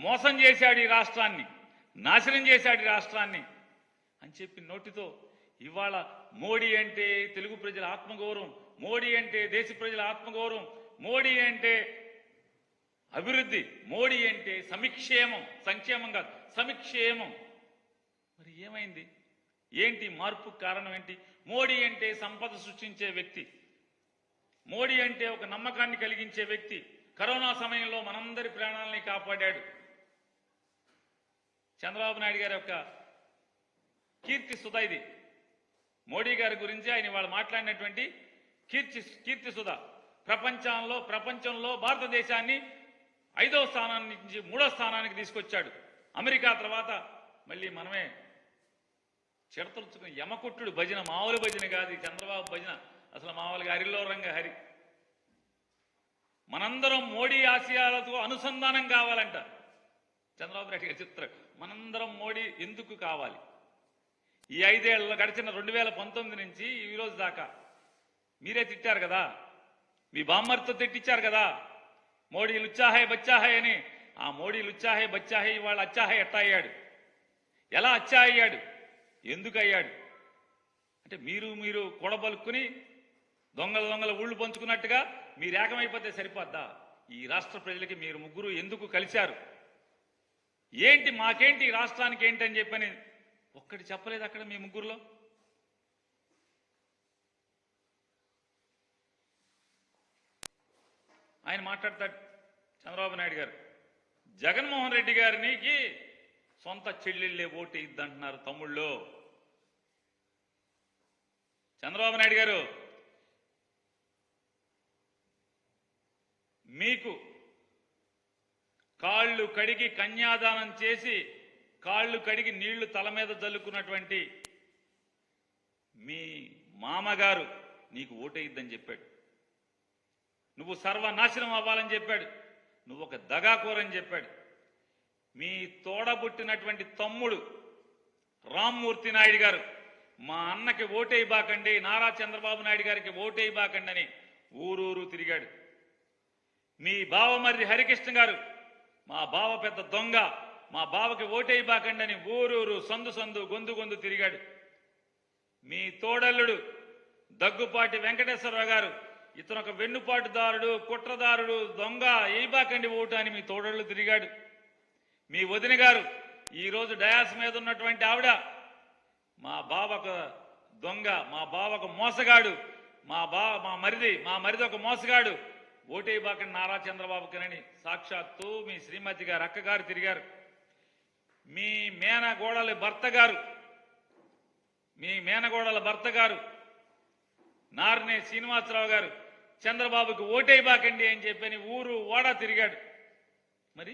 మోసం చేశాడు ఈ రాష్ట్రాన్ని, నాశనం చేశాడు ఈ రాష్ట్రాన్ని అని చెప్పి నోటితో ఇవాళ మోడీ అంటే తెలుగు ప్రజల ఆత్మగౌరవం, మోడీ అంటే దేశ ప్రజల ఆత్మగౌరవం, మోడీ అంటే అభివృద్ధి, మోడీ అంటే సంక్షేమం, సంక్షేమం కాదు సంక్షేమం. మరి ఏమైంది? ఏంటి మార్పు కారణం ఏంటి? మోడీ అంటే సంపద సృష్టించే వ్యక్తి, మోడీ అంటే ఒక నమ్మకాన్ని కలిగించే వ్యక్తి. కరోనా సమయంలో మనందరి ప్రాణాలని కాపాడాడు. చంద్రబాబు నాయుడు గారి యొక్క కీర్తి సుధా ఇది. మోడీ గారి గురించి ఆయన వాళ్ళు మాట్లాడినటువంటి కీర్తి సుధా. ప్రపంచంలో భారతదేశాన్ని 5వ స్థానాన్ని నుంచి 3వ స్థానానికి తీసుకొచ్చాడు. అమెరికా తర్వాత మళ్ళీ మనమే చెడతలుచుకుని యమకుట్టుడు భజన, మామూలు భజన కాదు చంద్రబాబు భజన, అసలు మామూలుగా హరిలో రంగ హరి. మనందరం మోడీ ఆశయాలతో అనుసంధానం కావాలంట చంద్రబాబు నాయుడు గారి చిత్రం. మనందరం మోడీ ఎందుకు కావాలి? ఈ 5 ఏళ్లలో గడిచిన 2019 నుంచి ఈ రోజు దాకా మీరే తిట్టారు కదా, మీ బామ్మర్తో తిట్టించారు కదా, మోడీ లుచ్చాహే బచ్చాహే అని. ఆ మోడీ లుచ్చాహే బచ్చాహే ఇవాళ అచ్చాహే ఎట్టా అయ్యాడు? ఎలా అచ్చా అయ్యాడు? ఎందుకు అయ్యాడు అంటే మీరు కూడబలుక్కుని దొంగల ఊళ్ళు పంచుకున్నట్టుగా మీరు ఏకమైపోతే సరిపోద్దా? ఈ రాష్ట్ర ప్రజలకి మీరు ముగ్గురు ఎందుకు కలిశారు? ఏంటి మాకేంటి రాష్ట్రానికి ఏంటి అని చెప్పని ఒక్కటి చెప్పలేదు అక్కడ మీ ముగ్గురులో. ఆయన మాట్లాడతాడు చంద్రబాబు నాయుడు గారు, జగన్మోహన్ రెడ్డి గారికి సొంత చెల్లెళ్ళే ఓటు ఇద్దంటున్నారు తమ్ముళ్ళు. చంద్రబాబు నాయుడు గారు, మీకు కాళ్ళు కడిగి కన్యాదానం చేసి కాళ్ళు కడిగి నీళ్లు తల మీద జల్లుకున్నటువంటి మీ మామగారు నీకు ఓటేయిద్దని చెప్పాడు. నువ్వు సర్వనాశనం అవ్వాలని చెప్పాడు. నువ్వు ఒక దగాకోరని చెప్పాడు. మీ తోడబుట్టినటువంటి తమ్ముడు రామ్మూర్తి నాయుడు గారు మా అన్నకి ఓటేయబాకండి, నారా చంద్రబాబు నాయుడు గారికి ఓటేయబాకండి అని ఊరూరు తిరిగాడు. మీ బావమర్రి హరికృష్ణ గారు మా బావ పెద్ద దొంగ, మా బావకి ఓటేయబాకండి అని ఊరూరు సందు గొంతు తిరిగాడు. మీ తోడల్లుడు దగ్గుపాటి వెంకటేశ్వరరావు గారు ఇతను ఒక వెన్నుపాటుదారుడు, కుట్రదారుడు, దొంగ, వేయబాకండి ఓటు అని మీ తోడళ్ళు తిరిగాడు. మీ వదిన గారు ఈరోజు డయాస్ మీద ఉన్నటువంటి ఆవిడ మా బావకు దొంగ, మా బావకు మోసగాడు, మా మరిది ఒక మోసగాడు, ఓటేయబాకండి నారా చంద్రబాబుకనని సాక్షాత్తు మీ శ్రీమతి గారు అక్కగారు తిరిగారు. మీ మేనగోడల భర్త గారు నార్నే శ్రీనివాసరావు గారు చంద్రబాబుకి ఓటేయబాకండి అని చెప్పని ఊరు ఓడా తిరిగాడు. మరి